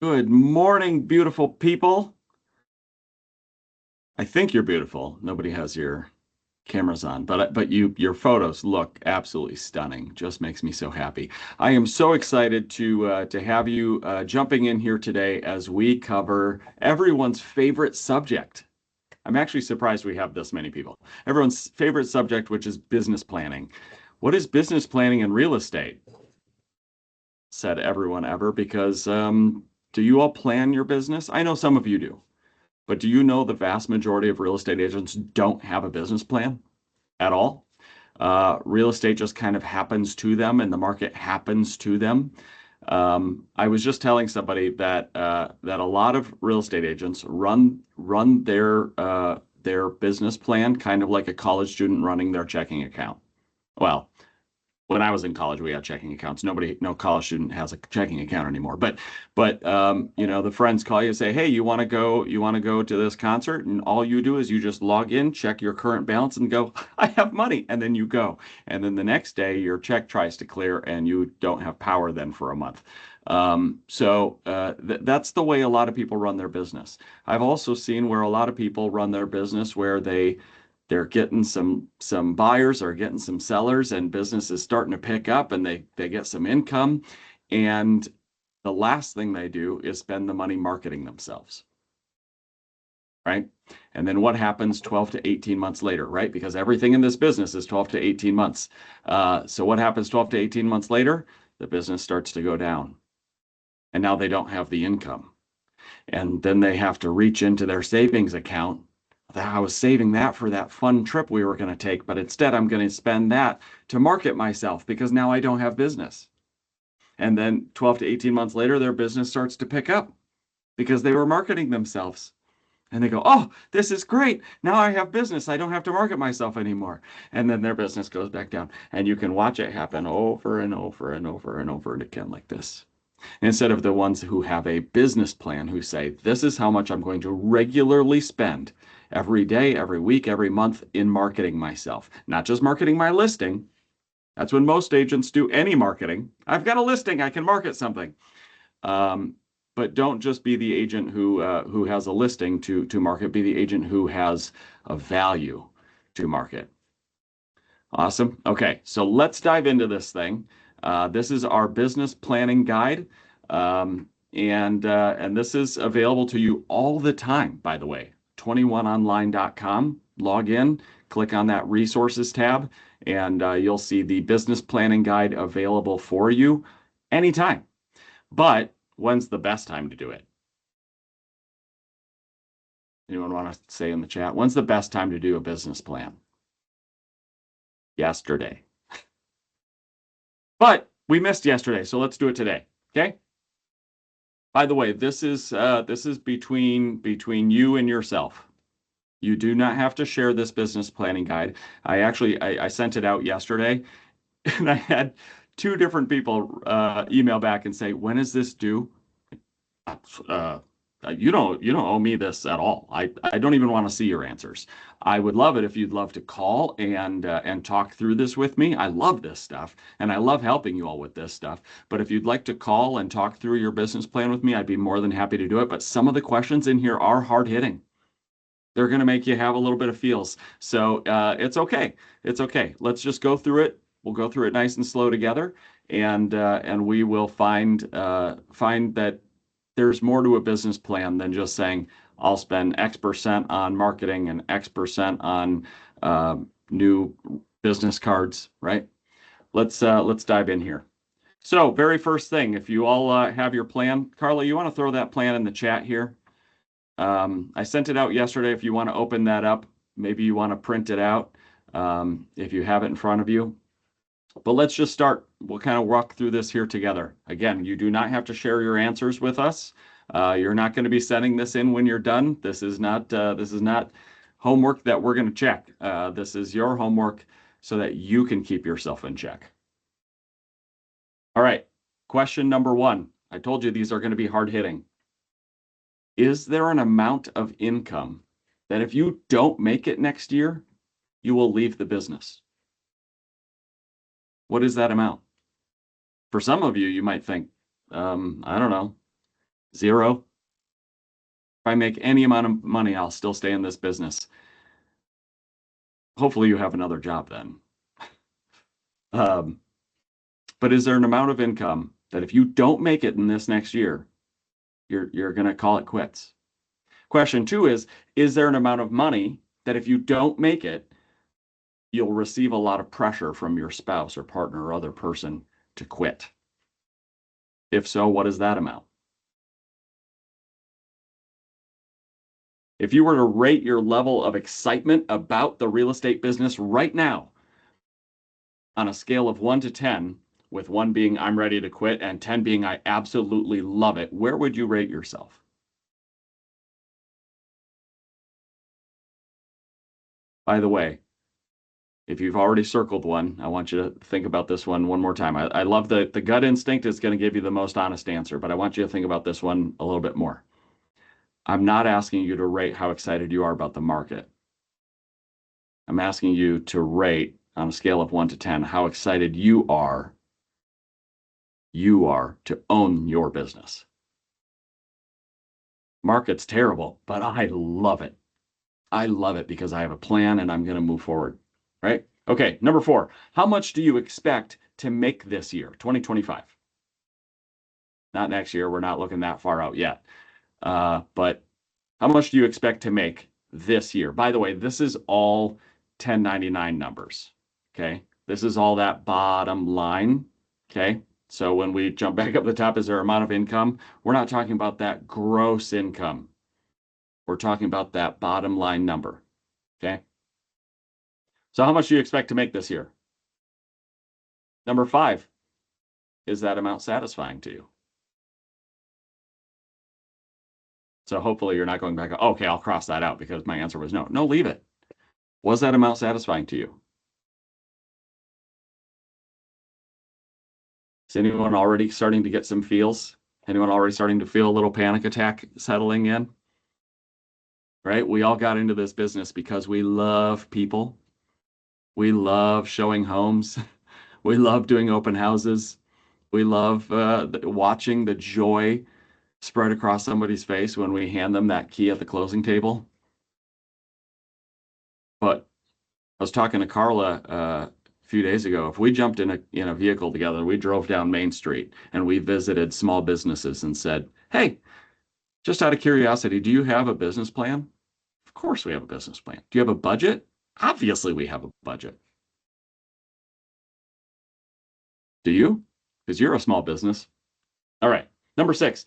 Good morning, beautiful people. I think you're beautiful. Nobody has your cameras on, but your photos look absolutely stunning. Just makes me so happy. I am so excited to have you jumping in here today as we cover everyone's favorite subject. I'm actually surprised we have this many people. Everyone's favorite subject, which is business planning. What is business planning in real estate? Said everyone ever, because do you all plan your business? I know some of you do. But do you know the vast majority of real estate agents don't have a business plan at all? Real estate just kind of happens to them, and the market happens to them. I was just telling somebody that a lot of real estate agents run their business plan kind of like a college student running their checking account. Well, when I was in college, we had checking accounts. No college student has a checking account anymore. But the friends call you and say, "Hey, you want to go to this concert?" And all you do is you just log in, check your current balance, and go, "I have money," and then you go. And then the next day, your check tries to clear, and you don't have power then for a month. That's the way a lot of people run their business. I've also seen where a lot of people run their business where they're getting some buyers or getting some sellers, and business is starting to pick up, and they get some income, and the last thing they do is spend the money marketing themselves, right? And then what happens 12 to 18 months later, right? Because everything in this business is 12 to 18 months. So what happens 12 to 18 months later? The business starts to go down, and now they don't have the income, and then they have to reach into their savings account. I was saving that for that fun trip we were going to take, but instead I'm going to spend that to market myself because now I don't have business. And then 12 to 18 months later, their business starts to pick up because they were marketing themselves. And they go, "Oh, this is great. Now I have business. I don't have to market myself anymore." And then their business goes back down. And you can watch it happen over and over and over and over again like this. Instead of the ones who have a business plan, who say, "This is how much I'm going to regularly spend every day, every week, every month in marketing myself." Not just marketing my listing. That's when most agents do any marketing. I've got a listing, I can market something. But don't just be the agent who has a listing to market. Be the agent who has a value to market. Awesome. Okay, so let's dive into this thing. This is our business planning guide, and this is available to you all the time, by the way. 21online.com. Log in, click on that resources tab, and you'll see the business planning guide available for you anytime. But when's the best time to do it? Anyone want to say in the chat? When's the best time to do a business plan? Yesterday. But we missed yesterday, so let's do it today. Okay? By the way, this is between you and yourself. You do not have to share this business planning guide. I sent it out yesterday, and I had two different people email back and say, "When is this due?" Uh, you don't owe me this at all. I don't even want to see your answers. I would love it if you'd love to call and talk through this with me. I love this stuff, and I love helping you all with this stuff. But if you'd like to call and talk through your business plan with me, I'd be more than happy to do it. But some of the questions in here are hard hitting. They're going to make you have a little bit of feels. So it's okay. It's okay. Let's just go through it. We'll go through it nice and slow together, and we will find that there's more to a business plan than just saying, "I'll spend X% on marketing and X% on new business cards," right? Let's dive in here. So very first thing, if you all have your plan, Carla, you want to throw that plan in the chat here? I sent it out yesterday. If you want to open that up, maybe you want to print it out if you have it in front of you. But let's just start. We'll kind of walk through this here together. Again, you do not have to share your answers with us. You're not going to be sending this in when you're done. This is not homework that we're going to check. This is your homework so that you can keep yourself in check. All right. Question number one. I told you these are going to be hard hitting. Is there an amount of income that if you don't make it next year, you will leave the business? What is that amount? For some of you, you might think, I don't know, Zero. If I make any amount of money, I'll still stay in this business. Hopefully you have another job then. Um, but is there an amount of income that if you don't make it in this next year, you're going to call it quits? Question two is there an amount of money that if you don't make it, you'll receive a lot of pressure from your spouse or partner or other person to quit? If so, what is that amount? If you were to rate your level of excitement about the real estate business right now on a scale of 1 to 10, with 1 being I'm ready to quit and 10 being I absolutely love it, where would you rate yourself? By the way, if you've already circled one, I want you to think about this one more time. I love the gut instinct is going to give you the most honest answer, but I want you to think about this one a little bit more. I'm not asking you to rate how excited you are about the market. I'm asking you to rate on a scale of 1 to 10 how excited you are to own your business. Market's terrible, but I love it. I love it because I have a plan and I'm going to move forward. Right? Okay, number 4. How much do you expect to make this year, 2025? Not next year. We're not looking that far out yet. But how much do you expect to make this year? By the way, this is all 1099 numbers. Okay. This is all that bottom line. Okay. So when we jump back up the top, is there amount of income? We're not talking about that gross income. We're talking about that bottom line number. Okay. So how much do you expect to make this year? Number 5, is that amount satisfying to you? So hopefully you're not going back, okay, I'll cross that out because my answer was no. No, leave it. Was that amount satisfying to you? Is anyone already starting to get some feels? Anyone already starting to feel a little panic attack settling in? Right? We all got into this business because we love people. We love showing homes. We love doing open houses. We love watching the joy spread across somebody's face when we hand them that key at the closing table. But I was talking to Carla a few days ago. If we jumped in a vehicle together, we drove down Main Street and we visited small businesses and said, "Hey, just out of curiosity, do you have a business plan?" Of course we have a business plan. Do you have a budget? Obviously we have a budget. Do you? Because you're a small business. All right. Number 6,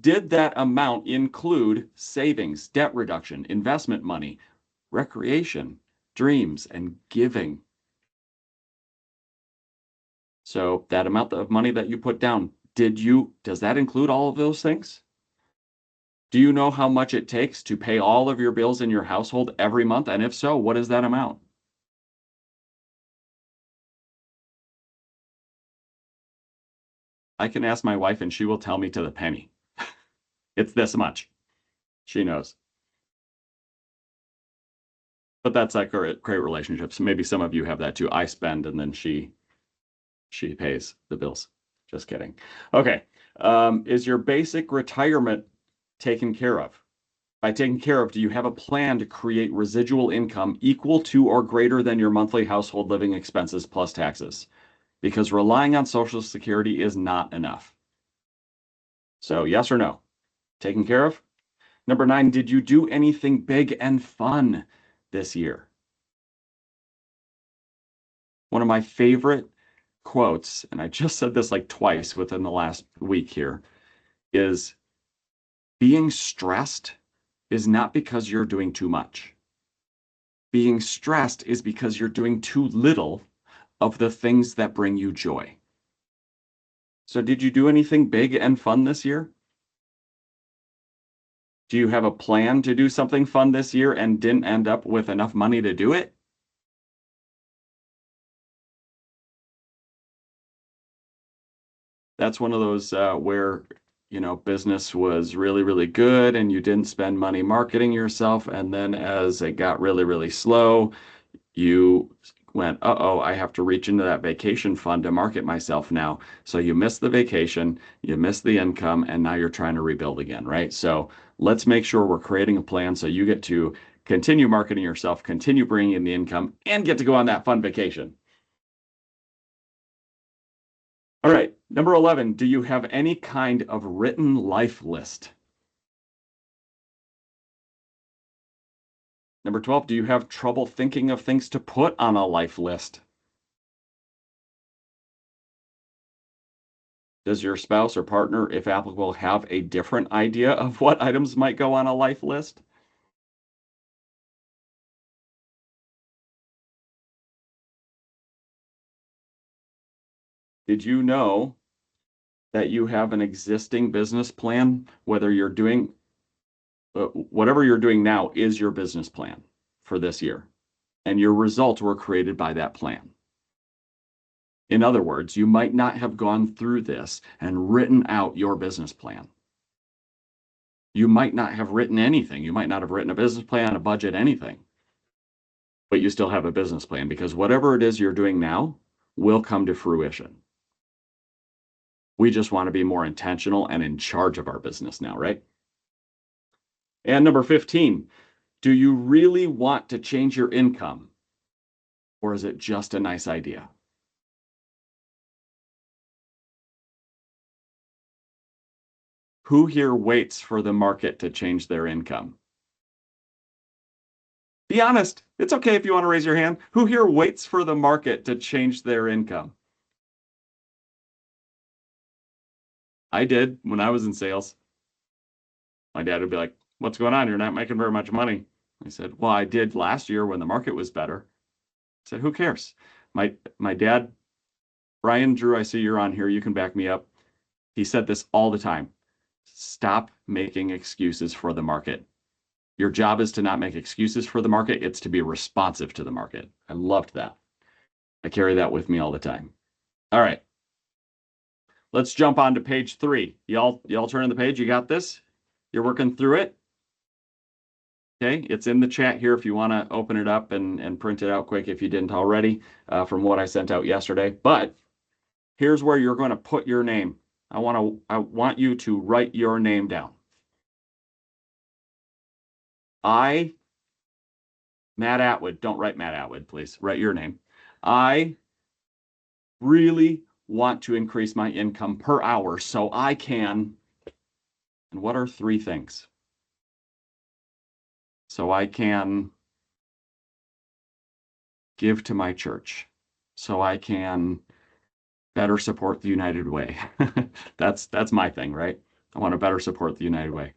did that amount include savings, debt reduction, investment money, recreation, dreams, and giving? So that amount of money that you put down, does that include all of those things? Do you know how much it takes to pay all of your bills in your household every month? And if so, what is that amount? I can ask my wife and she will tell me to the penny. It's this much. She knows. But that's like great relationships. Maybe some of you have that too. I spend and then she pays the bills. Just kidding. Okay. Is your basic retirement taken care of? By taken care of, do you have a plan to create residual income equal to or greater than your monthly household living expenses plus taxes? Because relying on Social Security is not enough. So yes or no? Taken care of? Number 9, did you do anything big and fun this year? One of my favorite quotes, and I just said this like twice within the last week here, is being stressed is not because you're doing too much. Being stressed is because you're doing too little of the things that bring you joy. So did you do anything big and fun this year? Do you have a plan to do something fun this year and didn't end up with enough money to do it? That's one of those where, business was really, really good and you didn't spend money marketing yourself. And then as it got really, really slow, you went, uh-oh, I have to reach into that vacation fund to market myself now. So you miss the vacation, you miss the income, and now you're trying to rebuild again, right? So let's make sure we're creating a plan so you get to continue marketing yourself, continue bringing in the income, and get to go on that fun vacation. All right, number 11, do you have any kind of written life list? Number 12, do you have trouble thinking of things to put on a life list? Does your spouse or partner, if applicable, have a different idea of what items might go on a life list? Did you know that you have an existing business plan, whether you're doing whatever you're doing now is your business plan for this year, and your results were created by that plan. In other words, you might not have gone through this and written out your business plan. You might not have written anything. You might not have written a business plan, a budget, anything, but you still have a business plan because whatever it is you're doing now will come to fruition. We just want to be more intentional and in charge of our business now, right? And number 15, do you really want to change your income, or is it just a nice idea? Who here waits for the market to change their income? Be honest. It's okay if you want to raise your hand. Who here waits for the market to change their income? I did when I was in sales. My dad would be like, "What's going on? You're not making very much money." I said, "Well, I did last year when the market was better." I said, "Who cares?" My dad, Brian Drew, I see you're on here. You can back me up. He said this all the time. Stop making excuses for the market. Your job is to not make excuses for the market. It's to be responsive to the market. I loved that. I carry that with me all the time. All right. Let's jump on to page 3. Y'all turn the page. You got this? You're working through it? Okay, it's in the chat here if you want to open it up and print it out quick if you didn't already from what I sent out yesterday. But here's where you're going to put your name. I want you to write your name down. I, Matt Atwood, don't write Matt Atwood, please. Write your name. I really want to increase my income per hour so I can, and what are 3 things? So I can give to my church, so I can better support the United Way. That's my thing, right? I want to better support the United Way.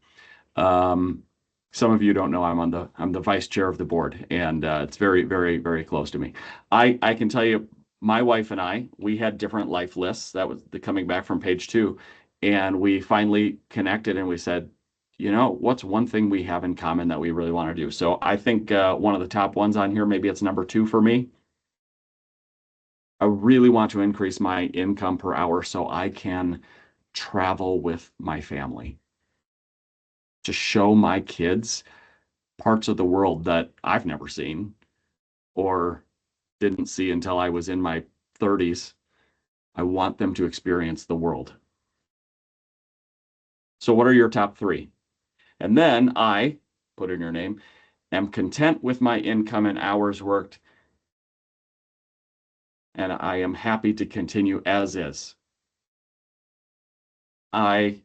Some of you don't know I'm the vice chair of the board, and it's very, very, very close to me. I can tell you, my wife and we had different life lists. That was coming back from page 2, and we finally connected and we said, you know, what's one thing we have in common that we really want to do? So I think one of the top ones on here, maybe it's number 2 for me. I really want to increase my income per hour so I can travel with my family to show my kids parts of the world that I've never seen or didn't see until I was in my 30s. I want them to experience the world. So what are your top 3? And then I, put in your name, am content with my income and hours worked, and I am happy to continue as is. I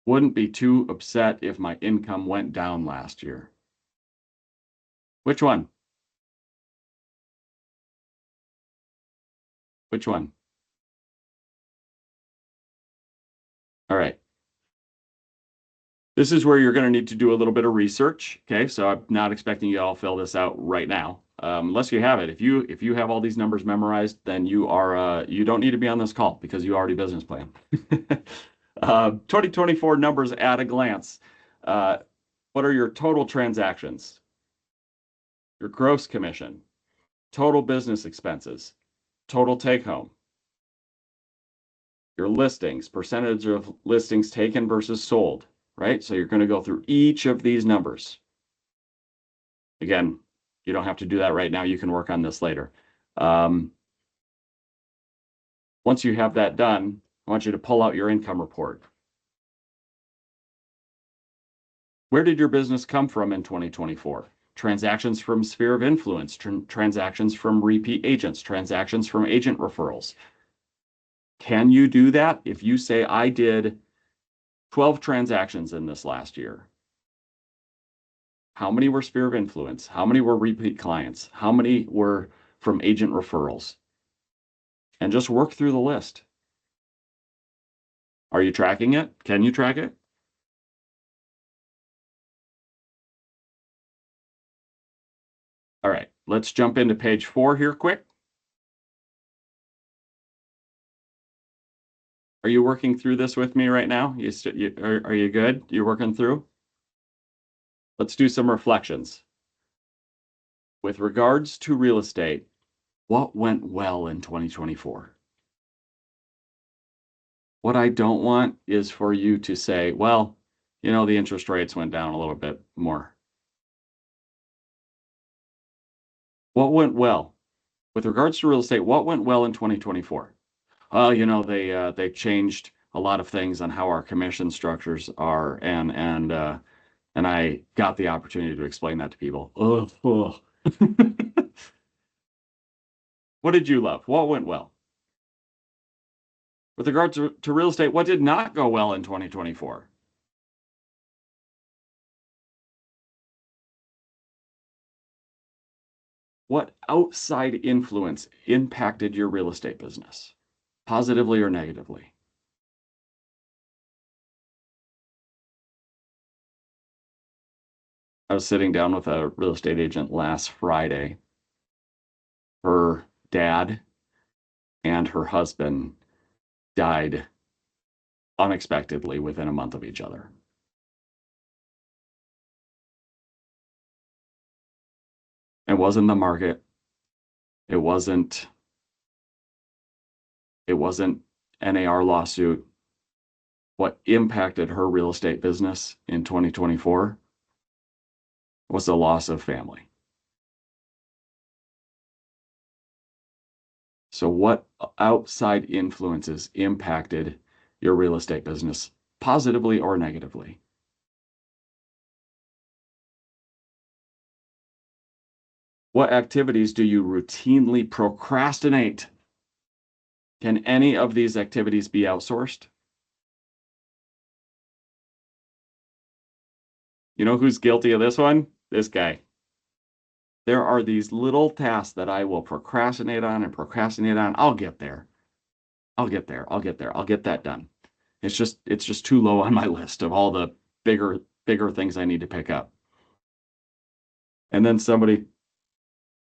wouldn't be too upset if my income went down last year. Which one? Which one? All right. This is where you're going to need to do a little bit of research. Okay, so I'm not expecting you all fill this out right now, unless you have it. If you have all these numbers memorized, then you don't need to be on this call because you already business plan. 2024 numbers at a glance. What are your total transactions? Your gross commission, total business expenses, total take home, your listings, percentage of listings taken versus sold, right? So you're going to go through each of these numbers. Again, you don't have to do that right now. You can work on this later. Once you have that done, I want you to pull out your income report. Where did your business come from in 2024? Transactions from sphere of influence, transactions from repeat agents, transactions from agent referrals. Can you do that? If you say, I did 12 transactions in this last year, how many were sphere of influence? How many were repeat clients? How many were from agent referrals? And just work through the list. Are you tracking it? Can you track it? All right, let's jump into page 4 here quick. Are you working through this with me right now? Are you good? You working through? Let's do some reflections. With regards to real estate, what went well in 2024? What I don't want is for you to say, well, the interest rates went down a little bit more. What went well? With regards to real estate, what went well in 2024? They changed a lot of things on how our commission structures are, and I got the opportunity to explain that to people. Ugh. What did you love? What went well? With regard to real estate, what did not go well in 2024? What outside influence impacted your real estate business, positively or negatively? I was sitting down with a real estate agent last Friday. Her dad and her husband died unexpectedly within a month of each other. It wasn't the market. It wasn't NAR lawsuit. What impacted her real estate business in 2024 was the loss of family. So what outside influences impacted your real estate business, positively or negatively? What activities do you routinely procrastinate? Can any of these activities be outsourced? You know who's guilty of this one? This guy. There are these little tasks that I will procrastinate on and procrastinate on. I'll get there. I'll get there. I'll get there. I'll get that done. It's just too low on my list of all the bigger things I need to pick up. And then somebody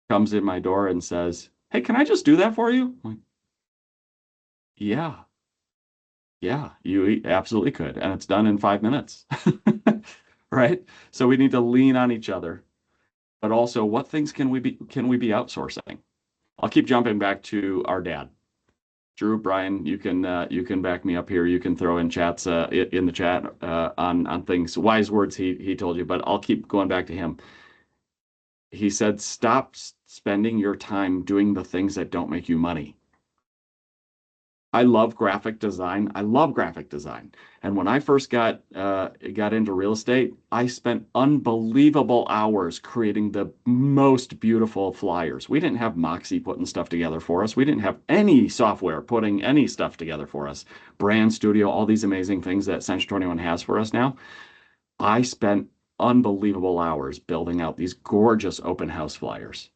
comes in my door and says, "Hey, can I just do that for you?" I'm like, yeah, yeah, you absolutely could. And it's done in 5 minutes. Right? So we need to lean on each other. But also, what things can we be outsourcing? I'll keep jumping back to our dad. Drew, Brian, you can back me up here. You can throw in chats in the chat on things, wise words he told you, but I'll keep going back to him. He said, stop spending your time doing the things that don't make you money. I love graphic design. I love graphic design. And when I first got into real estate, I spent unbelievable hours creating the most beautiful flyers. We didn't have Moxie putting stuff together for us. We didn't have any software putting any stuff together for us. Brand Studio, all these amazing things that AGENT21 has for us now. I spent unbelievable hours building out these gorgeous open house flyers.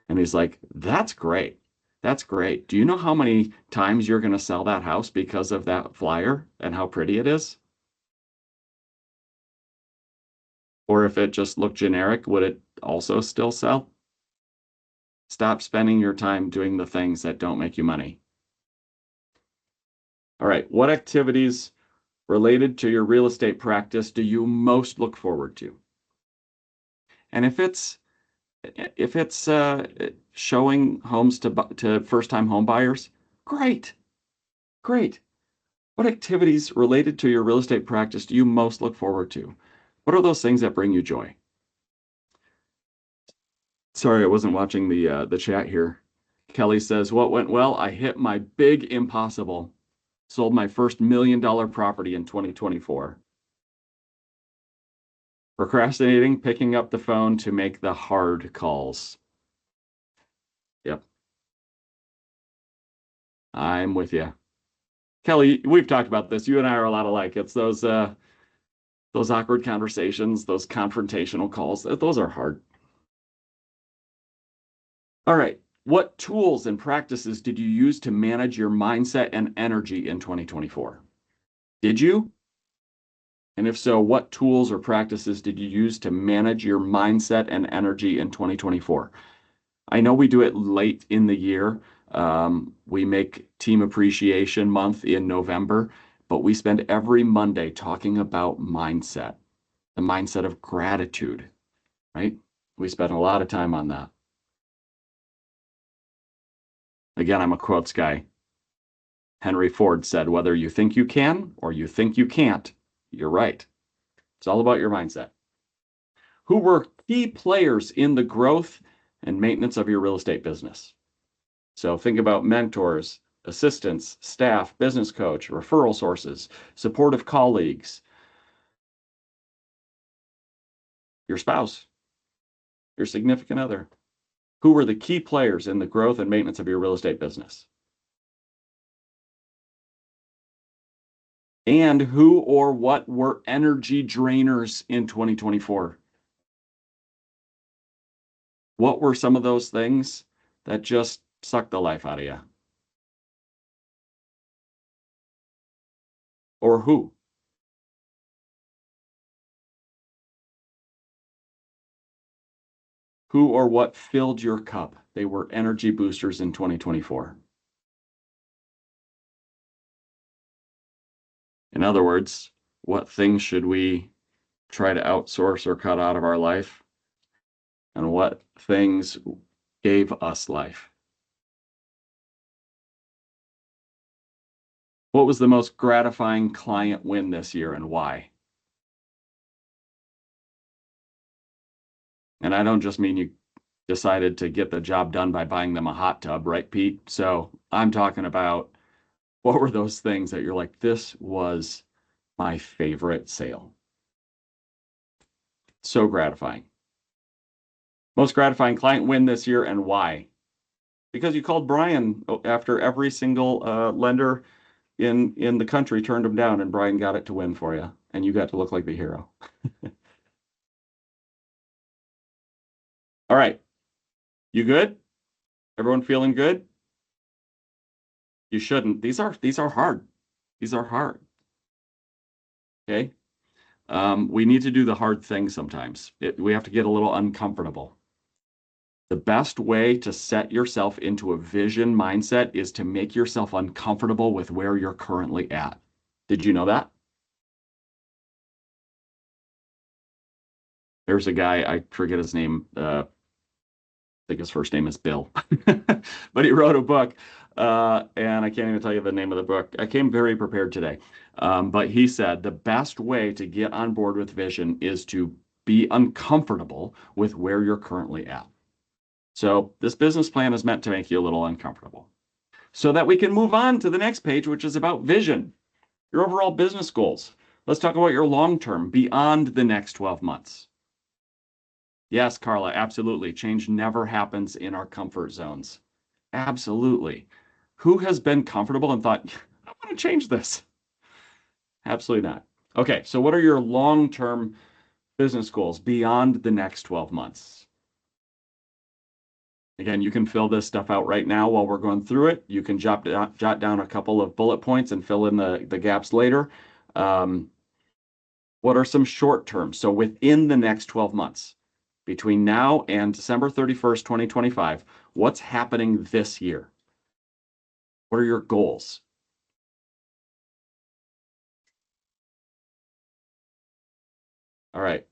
And he's like, that's great. That's great. Do you know how many times you're going to sell that house because of that flyer and how pretty it is? Or if it just looked generic, would it also still sell? Stop spending your time doing the things that don't make you money. All right. What activities related to your real estate practice do you most look forward to? And if it's showing homes to first-time home buyers, great. Great. What activities related to your real estate practice do you most look forward to? What are those things that bring you joy? Sorry, I wasn't watching the chat here. Kelly says, what went well? I hit my big impossible. Sold my first $1 million property in 2024. Procrastinating, picking up the phone to make the hard calls. Yep, I'm with you. Kelly, we've talked about this. You and I are a lot alike. It's those awkward conversations, those confrontational calls. Those are hard. All right. What tools and practices did you use to manage your mindset and energy in 2024? Did you? And if so, what tools or practices did you use to manage your mindset and energy in 2024? I know we do it late in the year. We make Team Appreciation Month in November, but we spend every Monday talking about mindset, the mindset of gratitude, right? We spend a lot of time on that. Again, I'm a quotes guy. Henry Ford said, whether you think you can or you think you can't, you're right. It's all about your mindset. Who were key players in the growth and maintenance of your real estate business? So think about mentors, assistants, staff, business coach, referral sources, supportive colleagues, your spouse, your significant other. Who were the key players in the growth and maintenance of your real estate business? And who or what were energy drainers in 2024? What were some of those things that just sucked the life out of you? Or who? Who or what filled your cup? They were energy boosters in 2024. In other words, what things should we try to outsource or cut out of our life? And what things gave us life? What was the most gratifying client win this year and why? And I don't just mean you decided to get the job done by buying them a hot tub, right, Pete? So I'm talking about what were those things that you're like, this was my favorite sale? So gratifying. Most gratifying client win this year and why? Because you called Brian after every single lender in the country turned him down, and Brian got it to win for you, and you got to look like the hero. All right, you good? Everyone feeling good? You shouldn't. These are hard. These are hard. Okay. We need to do the hard thing sometimes. We have to get a little uncomfortable. The best way to set yourself into a vision mindset is to make yourself uncomfortable with where you're currently at. Did you know that? There's a guy, I forget his name. I think his first name is Bill, but he wrote a book, and I can't even tell you the name of the book. I came very prepared today, but he said the best way to get on board with vision is to be uncomfortable with where you're currently at. So this business plan is meant to make you a little uncomfortable so that we can move on to the next page, which is about vision, your overall business goals. Let's talk about your long term beyond the next 12 months. Yes, Carla, absolutely. Change never happens in our comfort zones. Absolutely. Who has been comfortable and thought, I want to change this? Absolutely not. Okay, so what are your long-term business goals beyond the next 12 months? Again, you can fill this stuff out right now while we're going through it. You can jot down a couple of bullet points and fill in the gaps later. What are some short term? So within the next 12 months, between now and December 31st, 2025, what's happening this year? What are your goals? All right.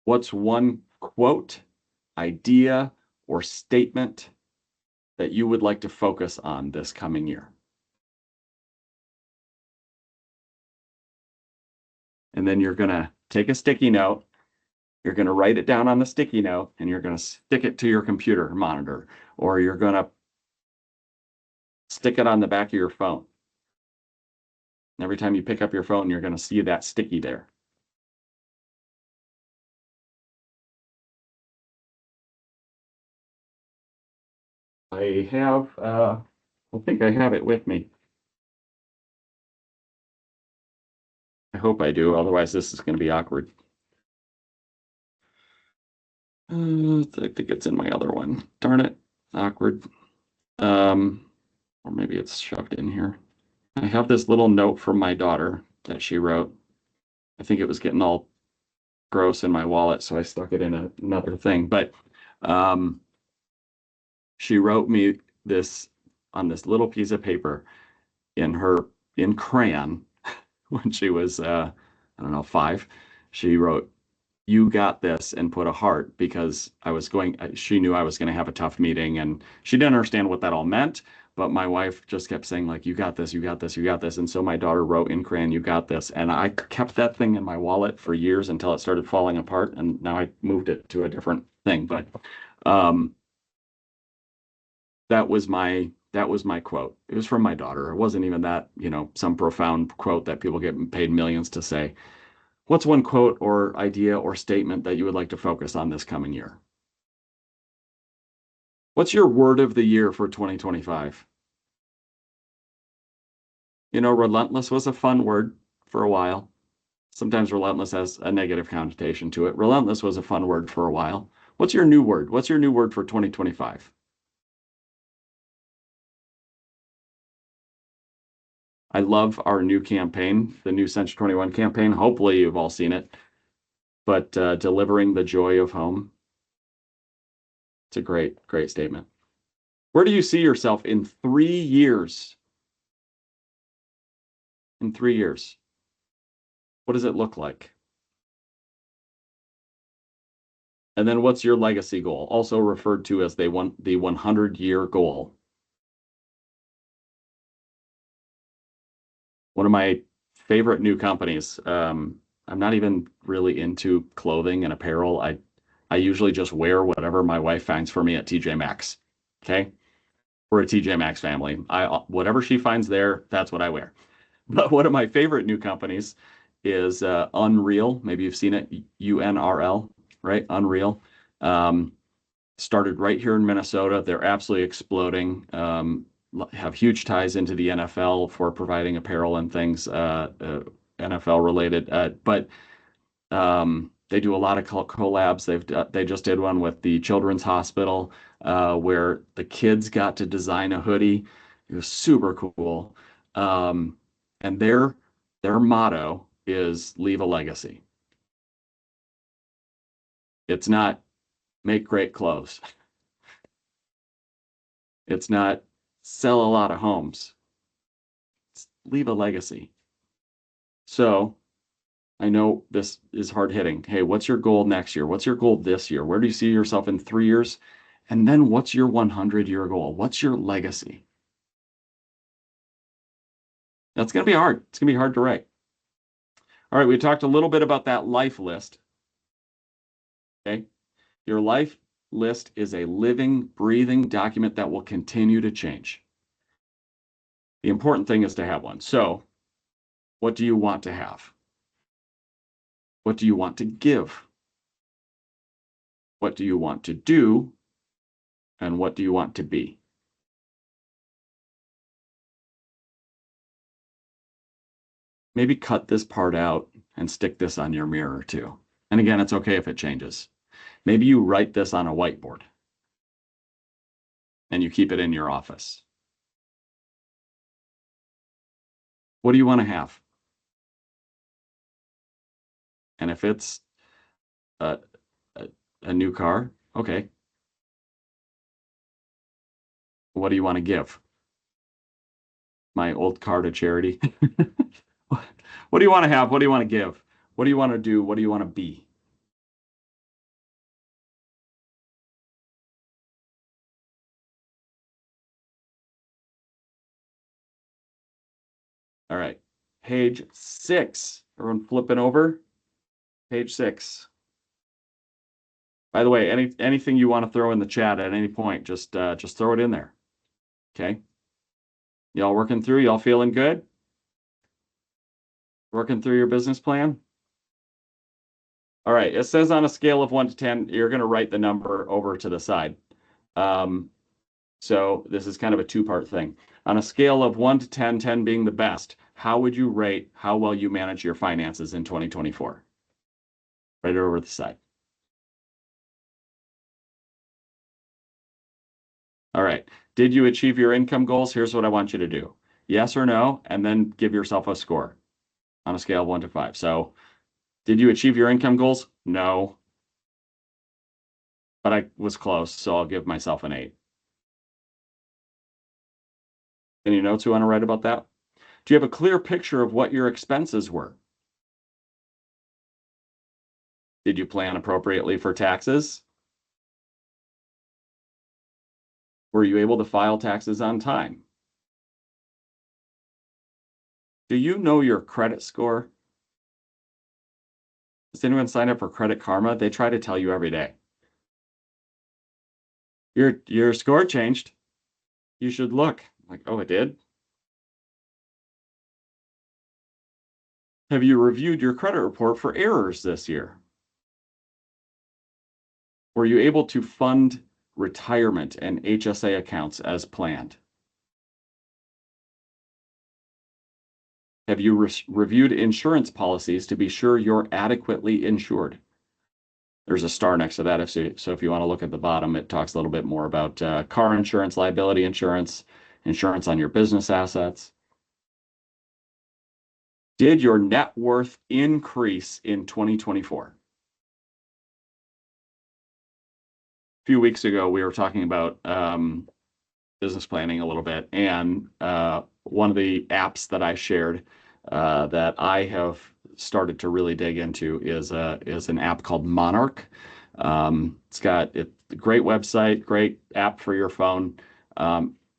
What's one quote, idea, or statement that you would like to focus on this coming year? And then you're going to take a sticky note. You're going to write it down on the sticky note, and you're going to stick it to your computer monitor or you're going to stick it on the back of your phone. And every time you pick up your phone, you're going to see that sticky there. I think I have it with me. I hope I do. Otherwise, this is going to be awkward. I think it's in my other one. Darn it. Awkward. Or maybe it's shoved in here. I have this little note from my daughter that she wrote. I think it was getting all gross in my wallet, so I stuck it in another thing. But um, she wrote me this on this little piece of paper in crayon when she was I don't know 5. She wrote, "You got this," and put a heart because she knew I was going to have a tough meeting, and she didn't understand what that all meant. But my wife just kept saying, like, "You got this, you got this, you got this." And so my daughter wrote in crayon, "You got this." And I kept that thing in my wallet for years until it started falling apart. And now I moved it to a different thing. But um, that was my quote. It was from my daughter. It wasn't even that, some profound quote that people get paid millions to say. What's one quote or idea or statement that you would like to focus on this coming year? What's your word of the year for 2025? Relentless was a fun word for a while. Sometimes relentless has a negative connotation to it. Relentless was a fun word for a while. What's your new word? What's your new word for 2025? I love our new campaign, the new Century 21 campaign. Hopefully, you've all seen it. But delivering the joy of home, it's a great, great statement. Where do you see yourself in 3 years? In 3 years, what does it look like? And then what's your legacy goal, also referred to as the 100-year goal? One of my favorite new companies. I'm not even really into clothing and apparel. I usually just wear whatever my wife finds for me at TJ Maxx. Okay, we're a TJ Maxx family. Whatever she finds there, that's what I wear. But one of my favorite new companies is Unreal. Maybe you've seen it, UNRL, right? Unreal. Um, Started right here in Minnesota. They're absolutely exploding. Have huge ties into the NFL for providing apparel and things, NFL related. But they do a lot of collabs. They just did one with the Children's Hospital, where the kids got to design a hoodie. It was super cool. Um, and their motto is leave a legacy. It's not make great clothes. It's not sell a lot of homes. It's leave a legacy. So I know this is hard hitting. Hey, what's your goal next year? What's your goal this year? Where do you see yourself in 3 years? And then what's your 100-year goal? What's your legacy? That's going to be hard. It's going to be hard to write. All right, we talked a little bit about that life list. Okay. Your life list is a living, breathing document that will continue to change. The important thing is to have one. So, what do you want to have? What do you want to give? What do you want to do? And what do you want to be? Maybe cut this part out and stick this on your mirror too. And again, it's okay if it changes. Maybe you write this on a whiteboard and you keep it in your office. What do you want to have? And if it's a, a, a new car, okay. What do you want to give? My old car to charity. What do you want to have? What do you want to give? What do you want to do? What do you want to be? All right. Page 6. Everyone flipping over. Page 6. By the way, anything you want to throw in the chat at any point, just throw it in there. Okay. Y'all working through? Y'all feeling good? Working through your business plan? All right. It says on a scale of 1 to 10, you're going to write the number over to the side. So this is kind of a two-part thing. On a scale of 1 to 10, 10 being the best, how would you rate how well you manage your finances in 2024? Right over the side. All right. Did you achieve your income goals? Here's what I want you to do. Yes or no, and then give yourself a score on a scale of 1 to 5. So, did you achieve your income goals? No, but I was close, so I'll give myself an 8. Any notes you want to write about that? Do you have a clear picture of what your expenses were? Did you plan appropriately for taxes? Were you able to file taxes on time? Do you know your credit score? Does anyone sign up for Credit Karma? They try to tell you every day. Your score changed. You should look. Like, oh, it did? Have you reviewed your credit report for errors this year? Were you able to fund retirement and HSA accounts as planned? Have you reviewed insurance policies to be sure you're adequately insured? There's a star next to that. So if you want to look at the bottom, it talks a little bit more about car insurance, liability insurance, insurance on your business assets. Did your net worth increase in 2024? A few weeks ago, we were talking about business planning a little bit, and one of the apps that I shared that I have started to really dig into is an app called Monarch. It's got a great website, great app for your phone.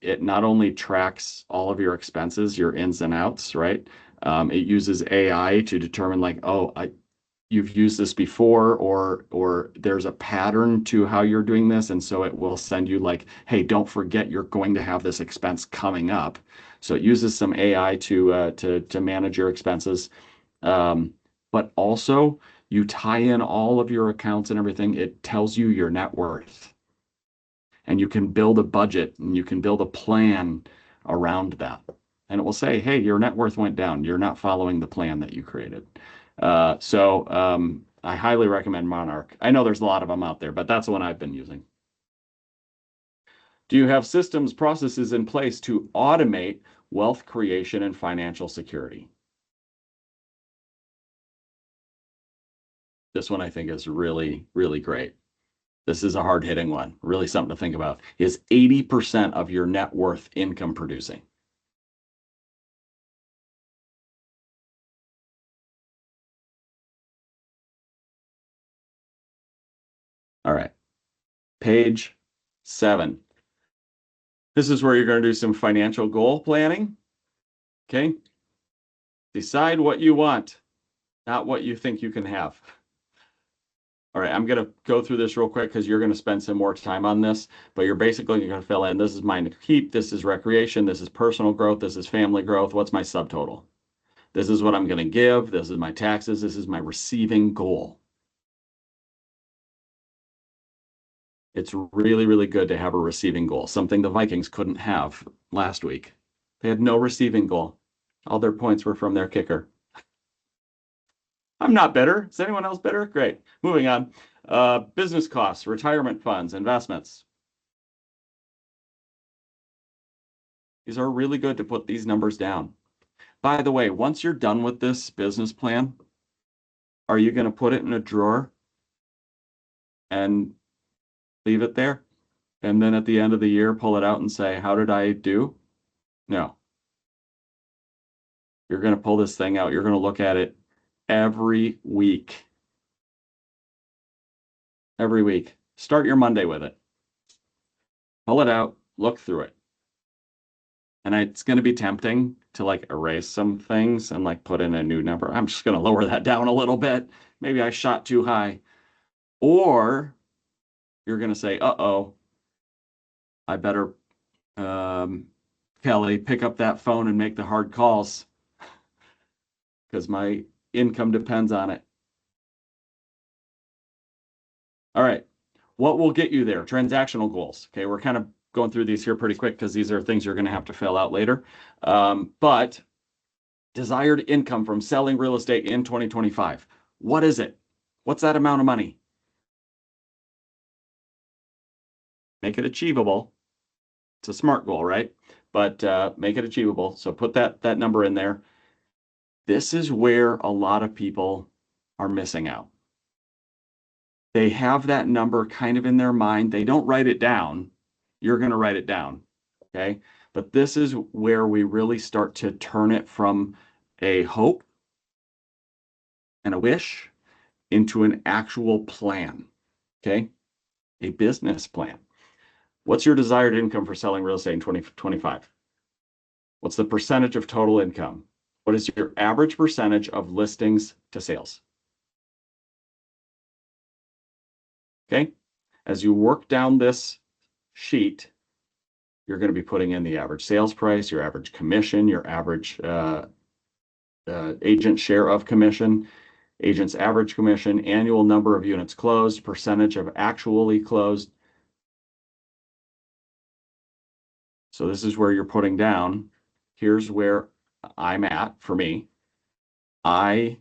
It not only tracks all of your expenses, your ins and outs, right? It uses AI to determine like, oh, you've used this before, or there's a pattern to how you're doing this, and so it will send you like, hey, don't forget you're going to have this expense coming up. So it uses some AI to manage your expenses, but also you tie in all of your accounts and everything. It tells you your net worth, and you can build a budget and you can build a plan around that. And it will say, hey, your net worth went down. You're not following the plan that you created. I highly recommend Monarch. I know there's a lot of them out there, but that's the one I've been using. Do you have systems, processes in place to automate wealth creation and financial security? This one I think is really, really great. This is a hard-hitting one, really something to think about. Is 80% of your net worth income producing? All right, page 7. This is where you're going to do some financial goal planning. Okay. Decide what you want, not what you think you can have. All right, I'm going to go through this real quick because you're going to spend some more time on this, but you're going to fill in, this is mine to keep, this is recreation, this is personal growth, this is family growth, what's my subtotal? This is what I'm going to give, this is my taxes, this is my receiving goal. It's really, really good to have a receiving goal, something the Vikings couldn't have last week. They had no receiving goal. All their points were from their kicker. I'm not bitter. Is anyone else bitter? Great. Moving on. Business costs, retirement funds, investments. These are really good to put these numbers down. By the way, once you're done with this business plan, are you going to put it in a drawer and leave it there? And then at the end of the year, pull it out and say, how did I do? No. You're going to pull this thing out. You're going to look at it every week. Every week. Start your Monday with it. Pull it out, look through it. And it's going to be tempting to like erase some things and like put in a new number. I'm just going to lower that down a little bit. Maybe I shot too high. Or you're going to say, uh-oh, I better, Kelly, pick up that phone and make the hard calls because my income depends on it. All right. What will get you there? Transactional goals. Okay, we're kind of going through these here pretty quick because these are things you're going to have to fill out later. But desired income from selling real estate in 2025. What is it? What's that amount of money? Make it achievable. It's a SMART goal, right? But make it achievable. So put that number in there. This is where a lot of people are missing out. They have that number kind of in their mind. They don't write it down. You're going to write it down. Okay. But this is where we really start to turn it from a hope and a wish into an actual plan. Okay. A business plan. What's your desired income for selling real estate in 2025? What's the percentage of total income? What is your average percentage of listings to sales? Okay. As you work down this sheet, you're going to be putting in the average sales price, your average commission, your average agent share of commission, agent's average commission, annual number of units closed, percentage of actually closed. So this is where you're putting down, here's where I'm at for me. I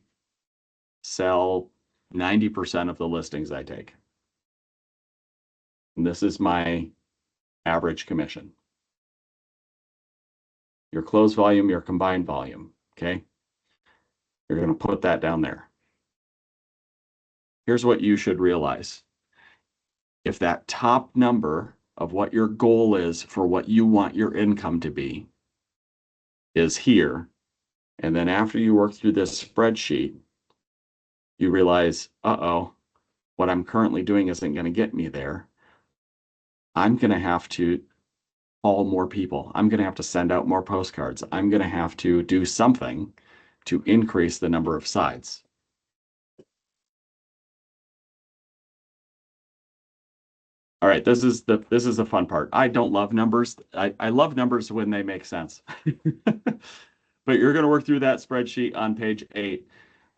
sell 90% of the listings I take. And this is my average commission. Your closed volume, your combined volume, okay? You're going to put that down there. Here's what you should realize. If that top number of what your goal is for what you want your income to be is here, and then after you work through this spreadsheet, you realize, uh-oh, what I'm currently doing isn't going to get me there. I'm going to have to call more people. I'm going to have to send out more postcards. I'm going to have to do something to increase the number of sides. All right, this is the fun part. I don't love numbers. I love numbers when they make sense. But you're going to work through that spreadsheet on page 8.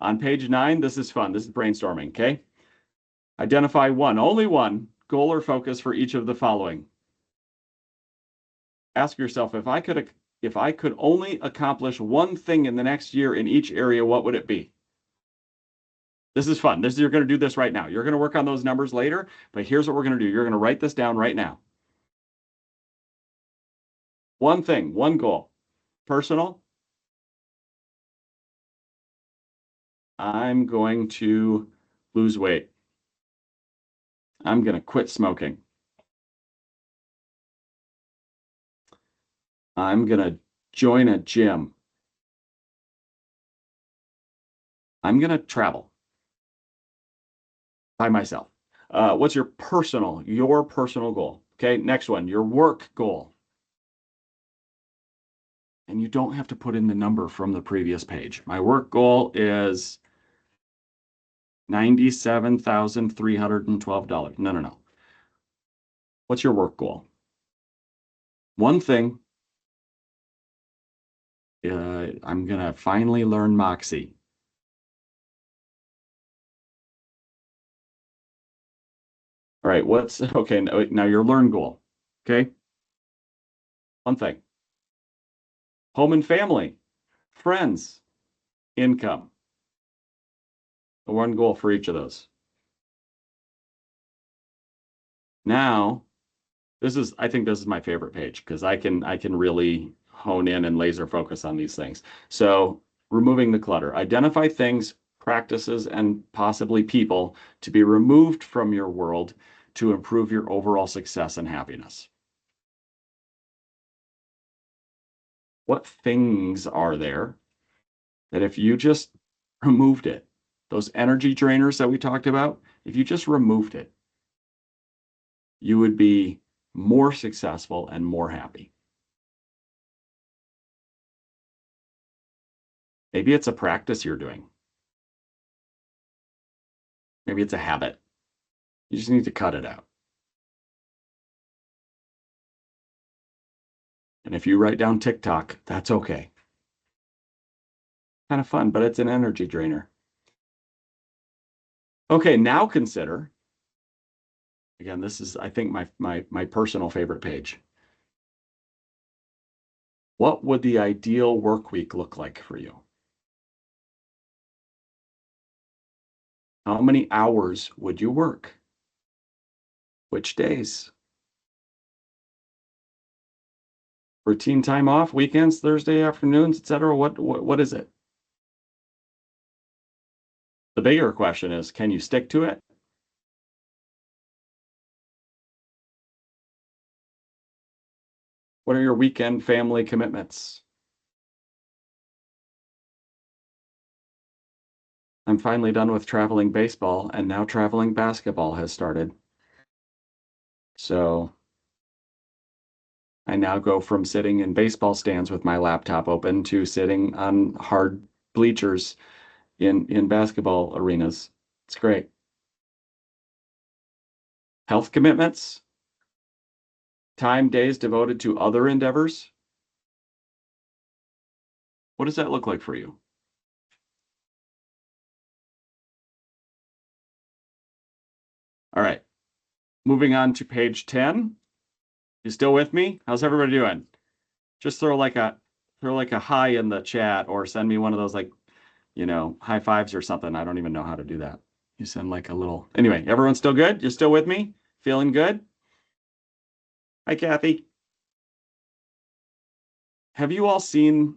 On page 9, this is fun. This is brainstorming, okay? Identify only one goal or focus for each of the following. Ask yourself, if I could only accomplish one thing in the next year in each area, what would it be? This is fun. You're going to do this right now. You're going to work on those numbers later, but here's what we're going to do. You're going to write this down right now. One thing, one goal. Personal. I'm going to lose weight. I'm going to quit smoking. I'm going to join a gym. I'm going to travel by myself. What's your personal goal? Okay, next one, your work goal. And you don't have to put in the number from the previous page. My work goal is $97,312. No. What's your work goal? One thing, I'm going to finally learn Moxie. All right, okay, now your learn goal, okay? One thing. Home and family, friends, income. One goal for each of those. Now, I think this is my favorite page because I can really hone in and laser focus on these things. So removing the clutter, identify things, practices, and possibly people to be removed from your world to improve your overall success and happiness. What things are there that if you just removed it, those energy drainers that we talked about, if you just removed it, you would be more successful and more happy. Maybe it's a practice you're doing. Maybe it's a habit. You just need to cut it out. And if you write down TikTok, that's okay. Kind of fun, but it's an energy drainer. Okay, now consider, again, this is, I think, my personal favorite page. What would the ideal work week look like for you? How many hours would you work? Which days? Routine time off, weekends, Thursday afternoons, etc. What is it? The bigger question is, can you stick to it? What are your weekend family commitments? I'm finally done with traveling baseball, and now traveling basketball has started. So I now go from sitting in baseball stands with my laptop open to sitting on hard bleachers in basketball arenas. It's great. Health commitments, time days devoted to other endeavors. What does that look like for you? All right. Moving on to page 10. You still with me? How's everybody doing? Just throw like a hi in the chat or send me one of those high fives or something. I don't even know how to do that. You send like a little. Anyway, everyone's still good? You're still with me? Feeling good? Hi, Kathy. Have you all seen?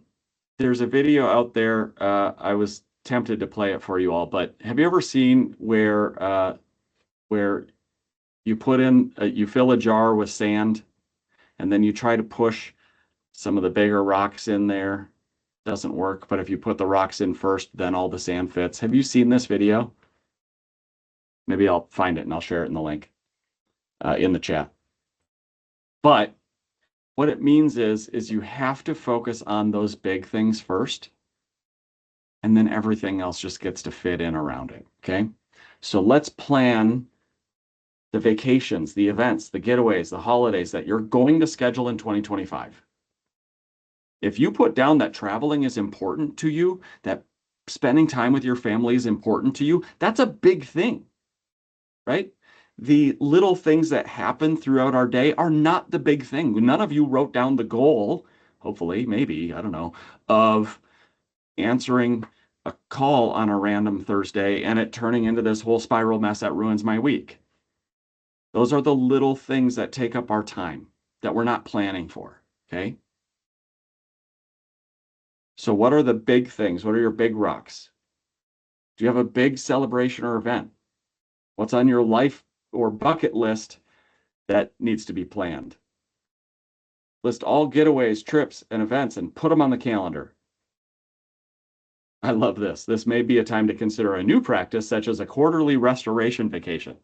There's a video out there. I was tempted to play it for you all, but have you ever seen where you fill a jar with sand and then you try to push some of the bigger rocks in there? Doesn't work, but if you put the rocks in first, then all the sand fits. Have you seen this video? Maybe I'll find it and I'll share it in the link in the chat. But what it means is you have to focus on those big things first, and then everything else just gets to fit in around it. Okay. So let's plan the vacations, the events, the getaways, the holidays that you're going to schedule in 2025. If you put down that traveling is important to you, that spending time with your family is important to you, that's a big thing, right? The little things that happen throughout our day are not the big thing. None of you wrote down the goal, hopefully, maybe, I don't know, of answering a call on a random Thursday and it turning into this whole spiral mess that ruins my week. Those are the little things that take up our time that we're not planning for, okay? So what are the big things? What are your big rocks? Do you have a big celebration or event? What's on your life or bucket list that needs to be planned? List all getaways, trips, and events and put them on the calendar. I love this. This may be a time to consider a new practice, such as a quarterly restoration vacation.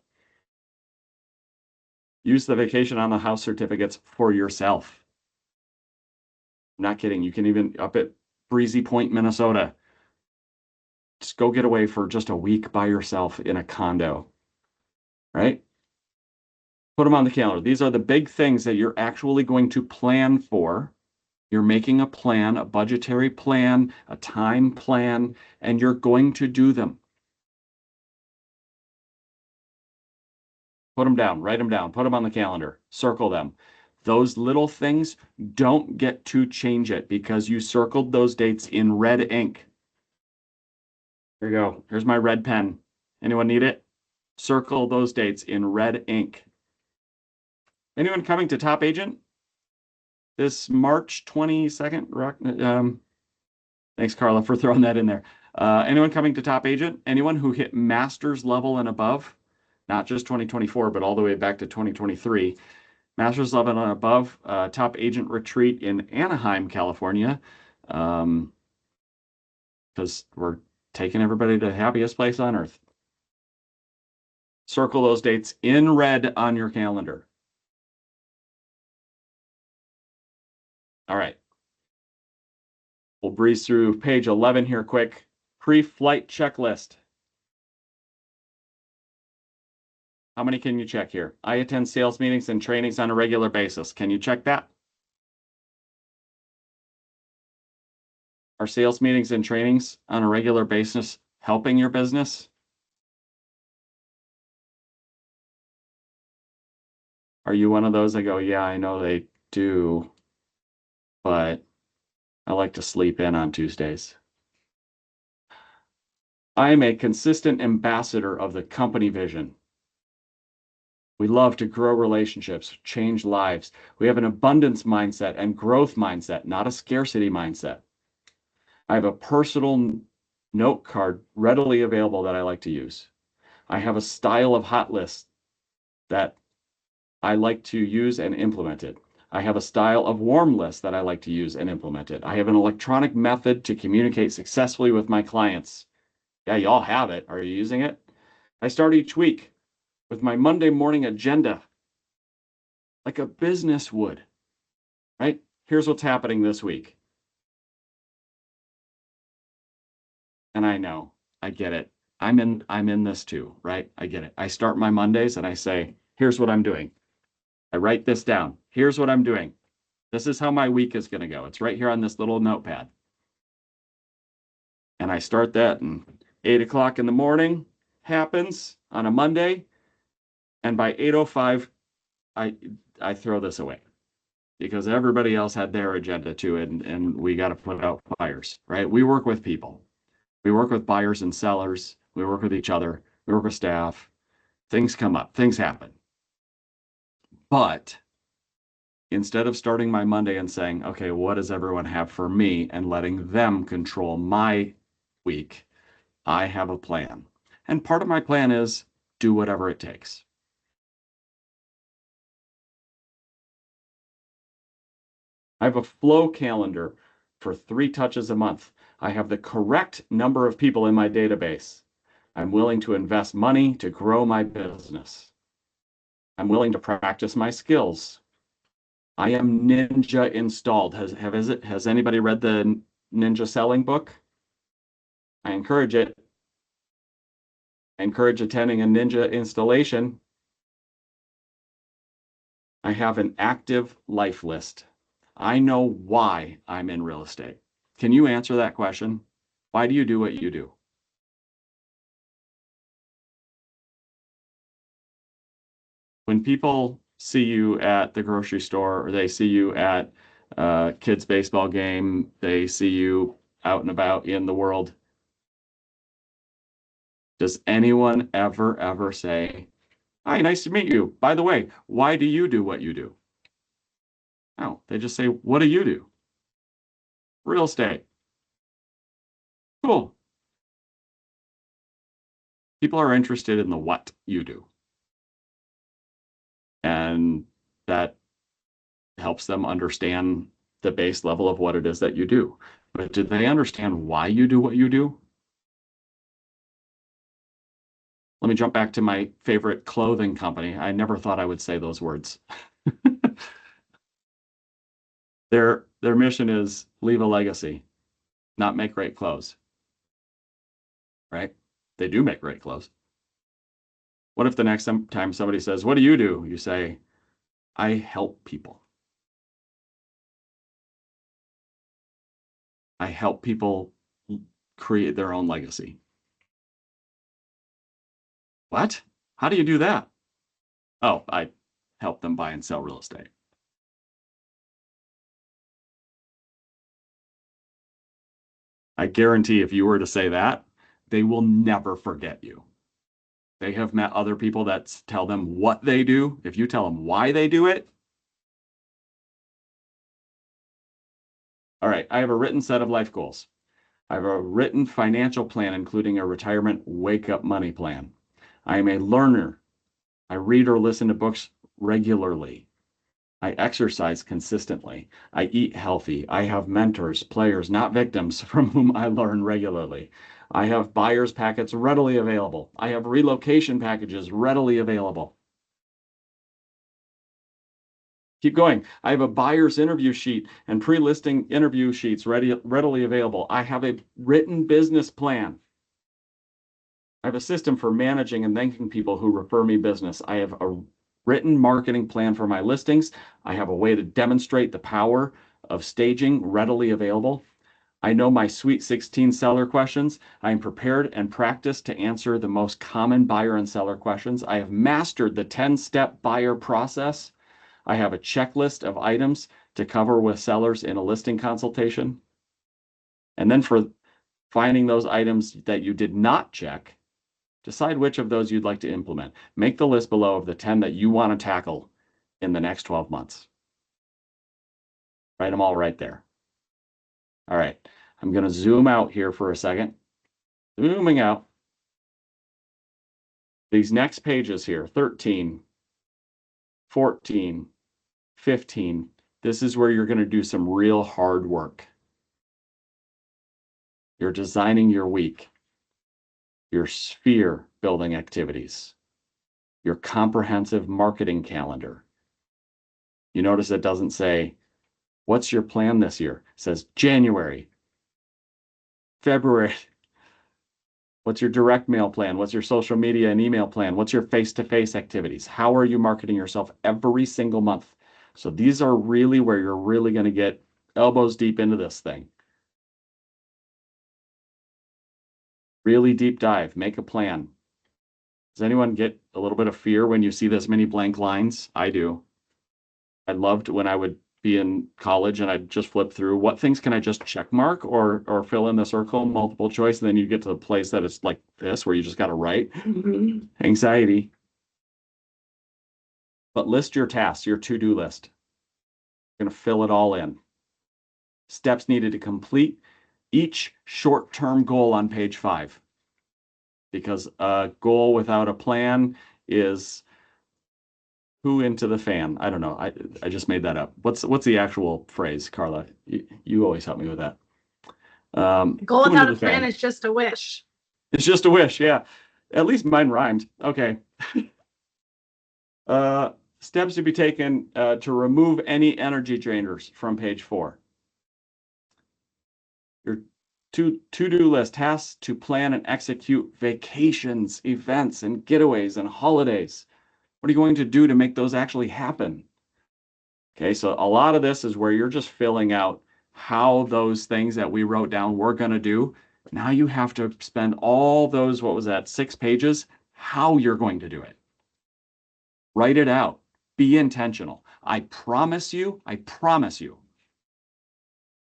Use the vacation on the house certificates for yourself. I'm not kidding. You can even up at Breezy Point, Minnesota. Just go get away for just a week by yourself in a condo, right? Put them on the calendar. These are the big things that you're actually going to plan for. You're making a plan, a budgetary plan, a time plan, and you're going to do them. Put them down, write them down, put them on the calendar, circle them. Those little things, don't get to change it because you circled those dates in red ink. Here you go. Here's my red pen. Anyone need it? Circle those dates in red ink. Anyone coming to Top Agent this March 22nd? Thanks, Carla, for throwing that in there. Anyone coming to Top Agent? Anyone who hit master's level and above? Not just 2024, but all the way back to 2023. Master's level and above, Top Agent retreat in Anaheim, California. Because we're taking everybody to the happiest place on earth. Circle those dates in red on your calendar. All right. We'll breeze through page 11 here quick. Pre-flight checklist. How many can you check here? I attend sales meetings and trainings on a regular basis. Can you check that? Are sales meetings and trainings on a regular basis helping your business? Are you one of those that go, yeah, I know they do, but I like to sleep in on Tuesdays? I am a consistent ambassador of the company vision. We love to grow relationships, change lives. We have an abundance mindset and growth mindset, not a scarcity mindset. I have a personal note card readily available that I like to use. I have a style of hot list that I like to use and implement it. I have a style of warm list that I like to use and implement it. I have an electronic method to communicate successfully with my clients. Yeah, you all have it. Are you using it? I start each week with my Monday morning agenda, like a business would, right? Here's what's happening this week. And I know, I get it. I'm in this too, right? I get it. I start my Mondays and I say, here's what I'm doing. I write this down. Here's what I'm doing. This is how my week is going to go. It's right here on this little notepad. And I start that, and 8 o'clock in the morning happens on a Monday. And by 8:05, I I throw this away because everybody else had their agenda too, and we got to put out fires, right? We work with people. We work with buyers and sellers. We work with each other. We work with staff. Things come up, things happen. But instead of starting my Monday and saying, okay, what does everyone have for me, and letting them control my week, I have a plan. And part of my plan is do whatever it takes. I have a flow calendar for 3 touches a month. I have the correct number of people in my database. I'm willing to invest money to grow my business. I'm willing to practice my skills. I am ninja installed. Has anybody read the Ninja Selling book? I encourage it. I encourage attending a ninja installation. I have an active life list. I know why I'm in real estate. Can you answer that question? Why do you do what you do? When people see you at the grocery store, or they see you at a kids' baseball game, they see you out and about in the world, does anyone ever say, hi, nice to meet you. By the way, why do you do what you do? No, they just say, what do you do? Real estate. Cool. People are interested in the what you do. And that helps them understand the base level of what it is that you do. But do they understand why you do what you do? Let me jump back to my favorite clothing company. I never thought I would say those words. Their mission is leave a legacy, not make great clothes, right? They do make great clothes. What if the next time somebody says, what do? You say, I help people. I help people create their own legacy. What? How do you do that? Oh, I help them buy and sell real estate. I guarantee if you were to say that, they will never forget you. They have met other people that tell them what they do. If you tell them why they do it, all right, I have a written set of life goals. I have a written financial plan, including a retirement wake up money plan. I am a learner. I read or listen to books regularly. I exercise consistently. I eat healthy. I have mentors, players, not victims, from whom I learn regularly. I have buyer's packets readily available. I have relocation packages readily available. Keep going. I have a buyer's interview sheet and pre-listing interview sheets readily available. I have a written business plan. I have a system for managing and thanking people who refer me business. I have a written marketing plan for my listings. I have a way to demonstrate the power of staging readily available. I know my Sweet 16 seller questions. I am prepared and practiced to answer the most common buyer and seller questions. I have mastered the 10-step buyer process. I have a checklist of items to cover with sellers in a listing consultation. And then for finding those items that you did not check, decide which of those you'd like to implement. Make the list below of the 10 that you want to tackle in the next 12 months. Write them all right there. All right, I'm going to zoom out here for a second. Zooming out. These next pages here, 13, 14, 15, this is where you're going to do some real hard work. You're designing your week, your sphere building activities, your comprehensive marketing calendar. You notice it doesn't say, what's your plan this year? It says January, February. What's your direct mail plan? What's your social media and email plan? What's your face-to-face activities? How are you marketing yourself every single month? So these are really where you're really going to get elbows deep into this thing. Really deep dive, make a plan. Does anyone get a little bit of fear when you see this many blank lines? I do. I loved when I would be in college and I'd just flip through what things can I just check mark or fill in the circle, multiple choice, and then you get to the place that it's like this where you just got to write. Anxiety. But list your tasks, your to-do list. You're going to fill it all in. Steps needed to complete each short-term goal on page 5. Because a goal without a plan is who into the fan. I don't know. I just made that up. What's the actual phrase, Carla? You always help me with that. Goal without a plan is just a wish. It's just a wish, yeah. At least mine rhymed. Okay. Steps to be taken to remove any energy drainers from page 4. Your to-do list has to plan and execute vacations, events, and getaways and holidays. What are you going to do to make those actually happen? Okay, so a lot of this is where you're just filling out how those things that we wrote down we're going to do. Now you have to spend all those, what was that, 6 pages, how you're going to do it. Write it out. Be intentional. I promise you,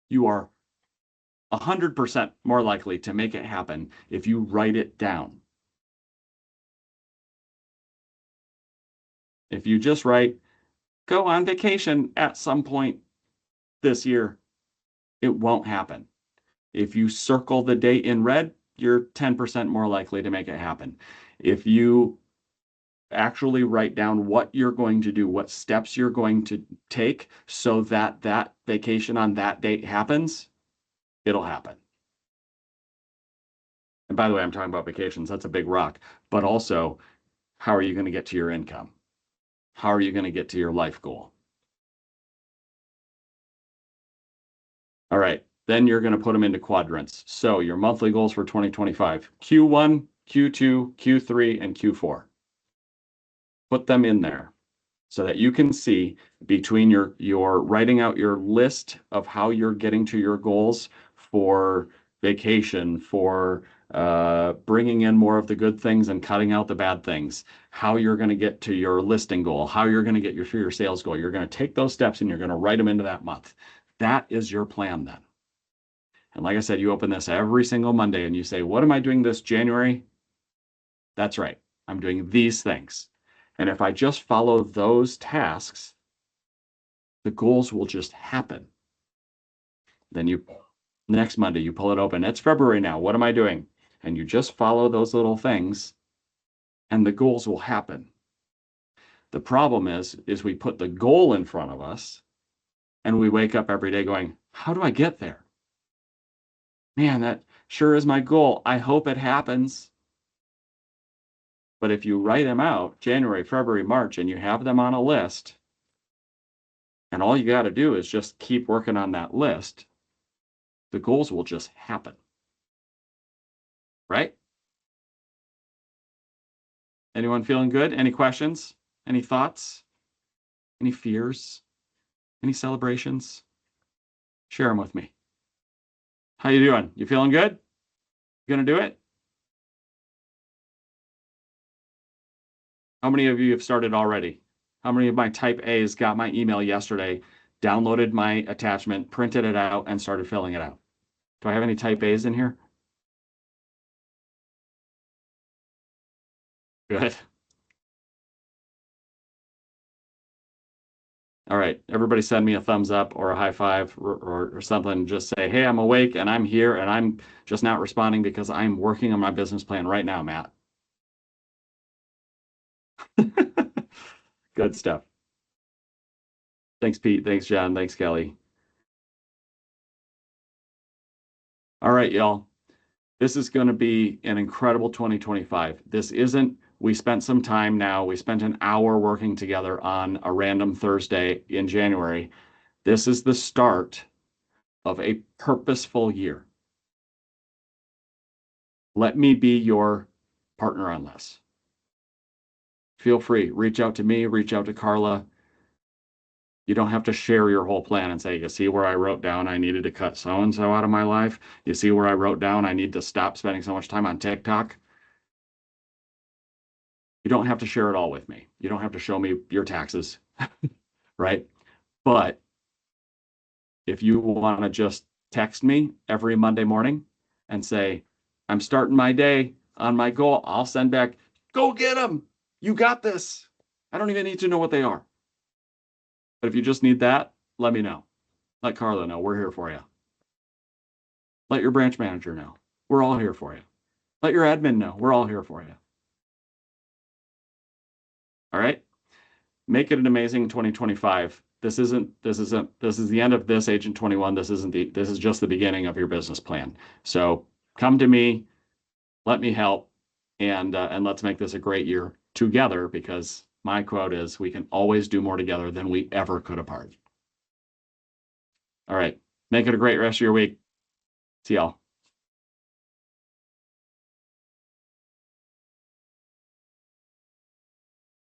you are 100% more likely to make it happen if you write it down. If you just write, go on vacation at some point this year, it won't happen. If you circle the date in red, you're 10% more likely to make it happen. If you actually write down what you're going to do, what steps you're going to take so that that vacation on that date happens, it'll happen. And by the way, I'm talking about vacations. That's a big rock. But also, how are you going to get to your income? How are you going to get to your life goal? All right. Then you're going to put them into quadrants. So your monthly goals for 2025, Q1, Q2, Q3, and Q4. Put them in there so that you can see between your writing out your list of how you're getting to your goals for vacation, for bringing in more of the good things and cutting out the bad things, how you're going to get to your listing goal, how you're going to get your sales goal. You're going to take those steps and you're going to write them into that month. That is your plan then. And like I said, you open this every single Monday and you say, what am I doing this January? That's right. I'm doing these things. And if I just follow those tasks, the goals will just happen. Then next Monday, you pull it open. It's February now. What am I doing? And you just follow those little things and the goals will happen. The problem is we put the goal in front of us and we wake up every day going, how do I get there? Man, that sure is my goal. I hope it happens. But if you write them out, January, February, March, and you have them on a list, and all you got to do is just keep working on that list, the goals will just happen. Right? Anyone feeling good? Any questions? Any thoughts? Any fears? Any celebrations? Share them with me. How you doing? You feeling good? You gonna do it? How many of you have started already? How many of my type A's got my email yesterday, downloaded my attachment, printed it out, and started filling it out? Do I have any type A's in here? Good. All right, everybody send me a thumbs up or a high five or something. Just say, hey, I'm awake and I'm here and I'm just not responding because I'm working on my business plan right now, Matt. Good stuff. Thanks, Pete. Thanks, John. Thanks, Kelly. All right, y'all. This is going to be an incredible 2025. This isn't, we spent some time now. We spent an hour working together on a random Thursday in January. This is the start of a purposeful year. Let me be your partner on this. Feel free, reach out to me, reach out to Carla. You don't have to share your whole plan and say, you see where I wrote down I needed to cut so-and-so out of my life? You see where I wrote down I need to stop spending so much time on TikTok? You don't have to share it all with me. You don't have to show me your taxes, right? But if you want to just text me every Monday morning and say, I'm starting my day on my goal, I'll send back, go get them. You got this. I don't even need to know what they are. But if you just need that, let me know. Let Carla know. We're here for you. Let your branch manager know. We're all here for you. Let your admin know. We're all here for you. All right? Make it an amazing 2025. This is the end of this Agent 21. This is just the beginning of your business plan. So come to me, let me help, and let's make this a great year together, because my quote is, we can always do more together than we ever could apart. All right. Make it a great rest of your week. See y'all.